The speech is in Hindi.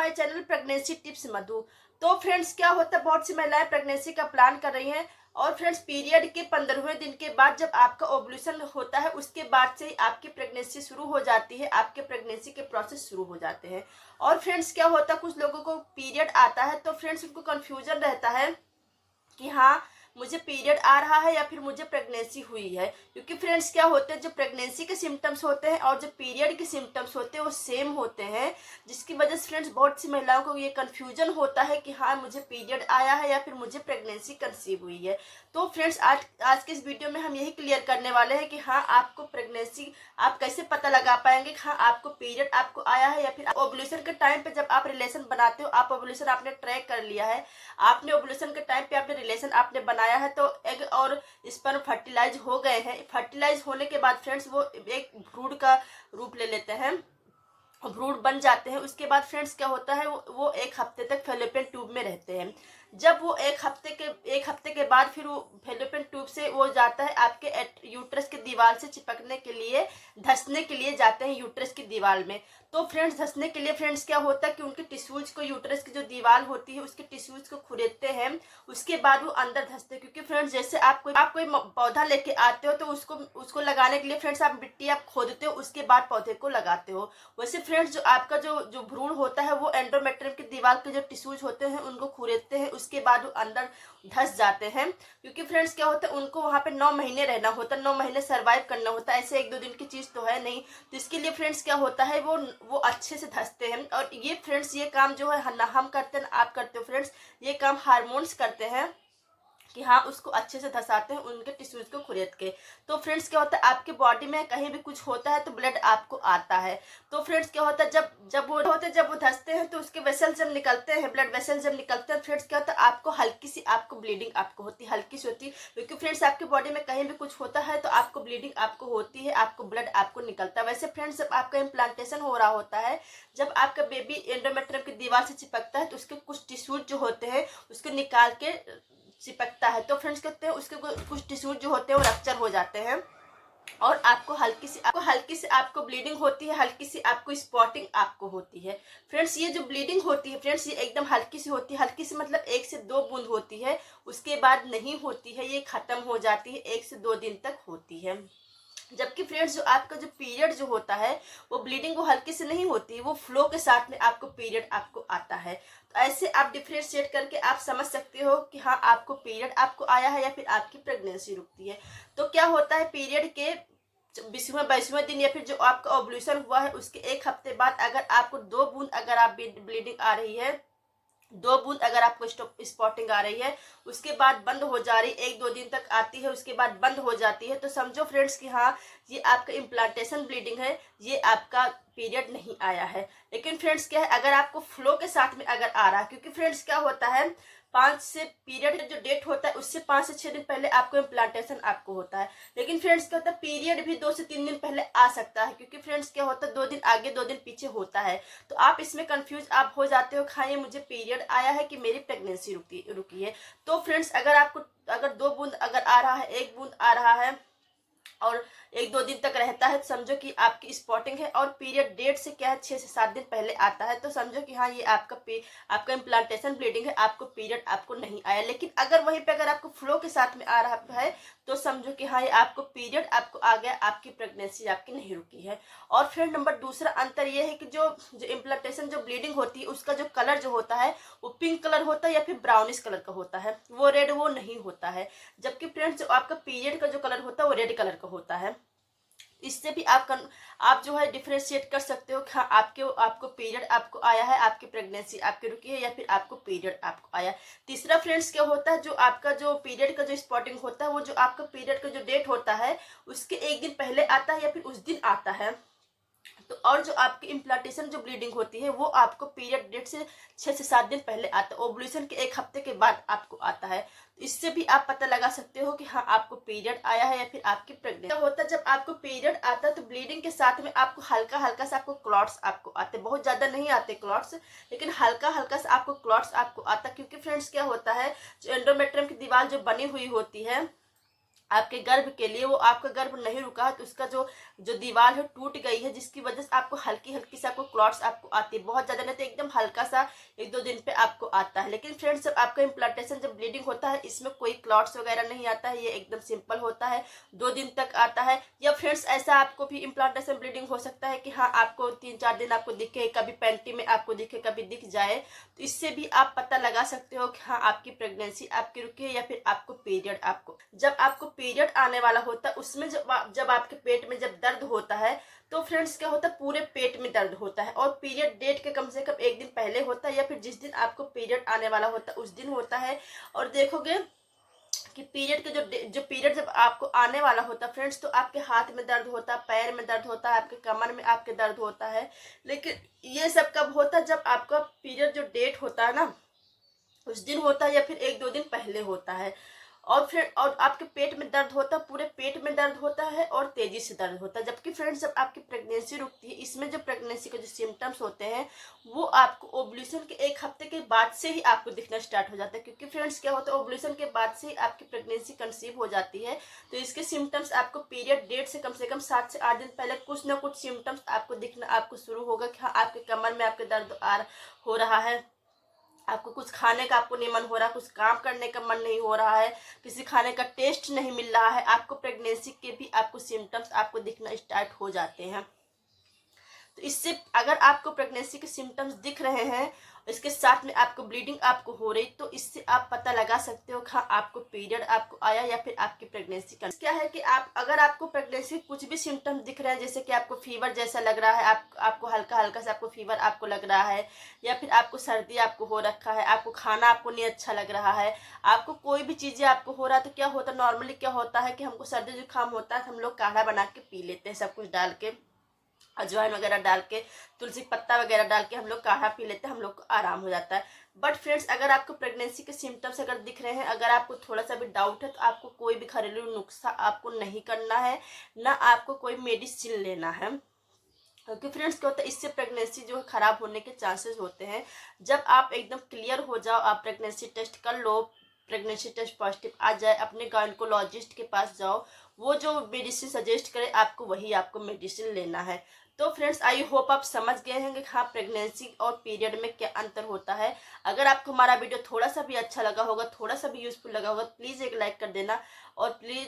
माय चैनल प्रेगनेंसी टिप्स मधु। तो फ्रेंड्स क्या होता है, बहुत सी महिलाएं प्रेगनेंसी का प्लान कर रही हैं और फ्रेंड्स पीरियड के 15वें दिन के बाद जब आपका ओव्यूलेशन होता है उसके बाद से ही आपकी प्रेगनेंसी शुरू हो जाती है, आपके प्रेगनेंसी के प्रोसेस शुरू हो जाते हैं। और फ्रेंड्स क्या होता है, कुछ लोगों को पीरियड आता है तो फ्रेंड्स उनको कंफ्यूजन रहता है कि हाँ मुझे पीरियड आ रहा है या फिर मुझे प्रेगनेंसी हुई है। क्योंकि फ्रेंड्स क्या होते हैं, जो प्रेगनेंसी के सिम्टम्स होते हैं और जो पीरियड के सिम्टम्स होते हैं वो सेम होते हैं, जिसकी वजह से फ्रेंड्स बहुत सी महिलाओं को ये कंफ्यूजन होता है कि हाँ मुझे पीरियड आया है या फिर मुझे प्रेगनेंसी कंसीव हुई है। तो फ्रेंड्स आज के इस वीडियो में हम यही क्लियर करने वाले हैं कि हाँ आपको प्रेगनेंसी आप कैसे पता लगा पाएंगे कि हाँ आपको पीरियड आपको आया है या फिर ओव्यूलेशन के टाइम पे जब आप रिलेशन बनाते हो, आप ओव्यूलेशन आपने ट्रैक कर लिया है, आपने ओव्यूलेशन के टाइम पे आपने रिलेशन आपने बनाया है तो एग और स्पर्म फर्टिलाइज हो गए हैं। फर्टिलाइज होने के बाद फ्रेंड्स वो एक भ्रूण का रूप ले लेते हैं, भ्रूण बन जाते हैं। उसके बाद फ्रेंड्स क्या होता है, वो एक हफ्ते तक फेलोपियन ट्यूब में रहते हैं। जब वो एक हफ्ते के बाद फिर वो फेलोपियन ट्यूब से वो जाता है आपके यूट्रस की दीवार से चिपकने के लिए, धंसने के लिए जाते हैं यूट्रस की दीवार में। तो फ्रेंड्स धंसने के लिए फ्रेंड्स क्या होता है कि उनके टिश्यूज को, यूट्रस की जो दीवार होती है उसके टिश्यूज को खुरेदते हैं, उसके बाद वो अंदर धंसते हैं। क्योंकि फ्रेंड्स जैसे आप कोई पौधा लेके आते हो तो उसको लगाने के लिए फ्रेंड्स आप मिट्टी आप खोदते हो, उसके बाद पौधे को लगाते हो। वैसे फ्रेंड्स जो आपका जो भ्रूण होता है वो एंडोमेट्रियम की दीवार के जो टिश्यूज होते हैं उनको खुरेदते हैं, उसके बाद वो अंदर धंस जाते हैं। क्योंकि फ्रेंड्स क्या होता है, उनको वहां पे 9 महीने रहना होता है, 9 महीने सर्वाइव करना होता है, ऐसे 1-2 दिन की चीज तो है नहीं। तो इसके लिए फ्रेंड्स क्या होता है, वो अच्छे से धंसते हैं। और ये फ्रेंड्स ये काम जो है ना हम करते हैं ना आप करते हो फ्रेंड्स, ये काम हार्मोन्स करते हैं कि हाँ उसको अच्छे से धसाते हैं उनके टिश्यूज को खुरेद के। तो फ्रेंड्स क्या होता है, आपके बॉडी में कहीं भी कुछ होता है तो ब्लड आपको आता है। तो फ्रेंड्स क्या होता है, जब वो धसते हैं तो उसके वेसल जब निकलते हैं, ब्लड वेसल जब निकलते हैं, फ्रेंड्स क्या होता है आपको हल्की सी आपको ब्लीडिंग आपको होती है, हल्की सी होती है। क्योंकि फ्रेंड्स आपके बॉडी में कहीं भी कुछ होता है तो आपको ब्लीडिंग आपको होती है, आपको ब्लड आपको निकलता है। वैसे फ्रेंड्स जब आपका इम्प्लांटेशन हो रहा होता है, जब आपका बेबी एंडोमेट्रियम की दीवार से चिपकता है तो उसके कुछ टिश्यूज जो होते हैं उसको निकाल के चिपकता है। तो फ्रेंड्स कहते हैं उसके कुछ टिश्यूज जो होते हैं वो रप्चर हो जाते हैं और आपको हल्की सी आपको ब्लीडिंग होती है, हल्की सी आपको स्पॉटिंग आपको होती है। फ्रेंड्स ये जो ब्लीडिंग होती है फ्रेंड्स ये एकदम हल्की सी होती है, हल्की सी मतलब 1 से 2 बूंद होती है, उसके बाद नहीं होती है, ये खत्म हो जाती है, 1 से 2 दिन तक होती है। जबकि फ्रेंड्स जो आपका जो पीरियड जो होता है वो ब्लीडिंग वो हल्की से नहीं होती है, वो फ्लो के साथ में आपको पीरियड आपको आता है। तो ऐसे आप डिफ्रेंशिएट करके आप समझ सकते हो कि हाँ आपको पीरियड आपको आया है या फिर आपकी प्रेगनेंसी रुकती है। तो क्या होता है, पीरियड के 20वें दिन या फिर जो आपका ओव्यूलेशन हुआ है उसके 1 हफ्ते बाद अगर आपको 2 बूंद अगर आप ब्लीडिंग आ रही है, 2 बूंद अगर आपको स्पॉटिंग आ रही है, उसके बाद बंद हो जा रही, 1-2 दिन तक आती है उसके बाद बंद हो जाती है, तो समझो फ्रेंड्स कि हाँ ये आपका इम्प्लांटेशन ब्लीडिंग है, ये आपका पीरियड नहीं आया है। लेकिन फ्रेंड्स क्या है, अगर आपको फ्लो के साथ में अगर आ रहा है, क्योंकि फ्रेंड्स क्या होता है 5 से पीरियड जो डेट होता है उससे 5 से 6 दिन पहले आपको इम्प्लांटेशन आपको होता है। लेकिन फ्रेंड्स क्या होता है, पीरियड भी 2 से 3 दिन पहले आ सकता है। क्योंकि फ्रेंड्स क्या होता है 2 दिन आगे 2 दिन पीछे होता है। तो आप इसमें कंफ्यूज आप हो जाते हो, हाँ ये मुझे पीरियड आया है कि मेरी प्रेगनेंसी रुकी है। तो फ्रेंड्स अगर 2 बूंद अगर आ रहा है, 1 बूंद आ रहा है और 1-2 दिन तक रहता है तो समझो कि आपकी स्पॉटिंग है। और पीरियड डेट से क्या है 6 से 7 दिन पहले आता है तो समझो कि हाँ ये आपका इम्प्लांटेशन ब्लीडिंग है, आपको पीरियड आपको नहीं आया। लेकिन अगर वहीं पे अगर आपको फ्लो के साथ में आ रहा है तो समझो कि हाँ ये आपको पीरियड आपको आ गया, आपकी प्रेगनेंसी आपकी नहीं रुकी है। और फिर नंबर दूसरा अंतर ये है कि जो इम्प्लांटेशन जो ब्लीडिंग होती है उसका जो कलर जो होता है वो पिंक कलर होता है या फिर ब्राउनिश कलर का होता है, वो रेड वो नहीं होता है। जबकि फ्रेंड्स जो आपका पीरियड का जो कलर होता है वो रेड कलर का होता है। इससे भी आप जो है डिफ्रेंशिएट कर सकते हो कि हाँ आपको पीरियड आपको आया है, आपकी प्रेगनेंसी आपकी रुकी है या फिर आपको पीरियड आपको आया। तीसरा फ्रेंड्स क्या होता है, जो आपका जो पीरियड का जो स्पॉटिंग होता है वो जो आपका पीरियड का जो डेट होता है उसके 1 दिन पहले आता है या फिर उस दिन आता है। तो और जो आपकी इम्प्लांटेशन जो ब्लीडिंग होती है वो आपको पीरियड डेट से 6 से 7 दिन पहले आता है, ओव्यूलेशन के 1 हफ्ते के बाद आपको आता है। तो इससे भी आप पता लगा सकते हो कि हाँ आपको पीरियड आया है या फिर आपकी प्रेगनेंसी होता है। जब आपको पीरियड आता है तो ब्लीडिंग के साथ में आपको हल्का हल्का सा आपको क्लॉट्स आपको आते, बहुत ज्यादा नहीं आते क्लॉट्स, लेकिन हल्का हल्का सा आपको क्लॉट्स आपको आता। क्योंकि फ्रेंड्स क्या होता है, जो एंडोमेट्रियम की दीवार जो बनी हुई होती है आपके गर्भ के लिए, वो आपका गर्भ नहीं रुका है तो उसका जो जो दीवार है टूट गई है, जिसकी वजह से आपको हल्की हल्की सा आपको क्लॉट्स आपको आती है, बहुत ज्यादा नहीं तो एकदम हल्का सा 1-2 दिन पे आपको आता है। लेकिन फ्रेंड्स जब आपका इम्प्लांटेशन जब ब्लीडिंग होता है, इसमें कोई क्लॉट्स वगैरह नहीं आता है, ये एकदम सिंपल होता है, 2 दिन तक आता है। या फ्रेंड्स ऐसा आपको भी इम्प्लांटेशन ब्लीडिंग हो सकता है कि हाँ आपको 3-4 दिन आपको दिखे, कभी पैंटी में आपको दिखे, कभी दिख जाए, तो इससे भी आप पता लगा सकते हो कि हाँ आपकी प्रेगनेंसी आपकी रुकी है या फिर आपको पीरियड आपको जब आपको पीरियड आने वाला होता है, उसमें जब आपके पेट में जब दर्द होता है, तो फ्रेंड्स क्या होता है, पूरे पेट में दर्द होता है और पीरियड डेट के कम से कम 1 दिन पहले होता है या फिर जिस दिन आपको पीरियड आने वाला होता है उस दिन होता है। और देखोगे कि पीरियड के जो पीरियड जब आपको आने वाला होता है फ्रेंड्स, तो आपके हाथ में दर्द होता है, पैर में दर्द होता है, आपके कमर में आपके दर्द होता है। लेकिन ये सब कब होता है, जब आपका पीरियड जो डेट होता है ना उस दिन होता है या फिर 1-2 दिन पहले होता है। और फिर और आपके पेट में दर्द होता है, पूरे पेट में दर्द होता है और तेजी से दर्द होता है। जबकि फ्रेंड्स जब आपकी प्रेगनेंसी रुकती है, इसमें जो प्रेगनेंसी के जो सिम्टम्स होते हैं वो आपको ओवुलेशन के 1 हफ्ते के बाद से ही आपको दिखना स्टार्ट हो जाता है। क्योंकि फ्रेंड्स क्या होता है, ओवुलेशन के बाद से ही आपकी प्रेगनेंसी कंसीव हो जाती है, तो इसके सिम्टम्स आपको पीरियड डेट से कम 7 से 8 दिन पहले कुछ ना कुछ सिम्टम्स आपको दिखना आपको शुरू होगा कि हाँ आपके कमर में आपके दर्द हो रहा है, आपको कुछ खाने का आपको नहीं मन हो रहा, कुछ काम करने का मन नहीं हो रहा है, किसी खाने का टेस्ट नहीं मिल रहा है, आपको प्रेगनेंसी के भी आपको सिम्टम्स आपको दिखना स्टार्ट हो जाते हैं। तो इससे अगर आपको प्रेगनेंसी के सिम्टम्स दिख रहे हैं, इसके साथ में आपको ब्लीडिंग आपको हो रही, तो इससे आप पता लगा सकते हो कि हाँ आपको पीरियड आपको आया या फिर आपकी प्रेगनेंसी का क्या है कि आप अगर आपको प्रेगनेंसी कुछ भी सिम्टम्स दिख रहे हैं, जैसे कि आपको फीवर जैसा लग रहा है, आपको हल्का हल्का सा आपको फीवर आपको लग रहा है, या फिर आपको सर्दी आपको हो रखा है, आपको खाना आपको नहीं अच्छा लग रहा है, आपको कोई भी चीजें आपको हो रहा है, तो क्या होता है, नॉर्मली क्या होता है कि हमको सर्दी जुकाम होता है, हम लोग काढ़ा बना के पी लेते हैं, सब कुछ डाल के, अजवाइन वगैरह डाल के, तुलसी पत्ता वगैरह डाल के हम लोग काढ़ा पी लेते हैं, हम लोग को आराम हो जाता है। बट फ्रेंड्स अगर आपको प्रेगनेंसी के सिम्टम्स अगर दिख रहे हैं, अगर आपको थोड़ा सा भी डाउट है, तो आपको कोई भी घरेलू नुस्खा आपको नहीं करना है, ना आपको कोई मेडिसिन लेना है। क्योंकि फ्रेंड्स क्या होता है, इससे प्रेगनेंसी जो है खराब होने के चांसेस होते हैं। जब आप एकदम क्लियर हो जाओ, आप प्रेगनेंसी टेस्ट कर लो, प्रेगनेंसी टेस्ट पॉजिटिव आ जाए, अपने गायनेकोलॉजिस्ट के पास जाओ, वो जो मेडिसिन सजेस्ट करे आपको वही आपको मेडिसिन लेना है। तो फ्रेंड्स आई होप आप समझ गए हैं कि हाँ प्रेगनेंसी और पीरियड में क्या अंतर होता है। अगर आपको हमारा वीडियो थोड़ा सा भी अच्छा लगा होगा, थोड़ा सा भी यूजफुल लगा होगा, प्लीज़ एक लाइक कर देना और प्लीज़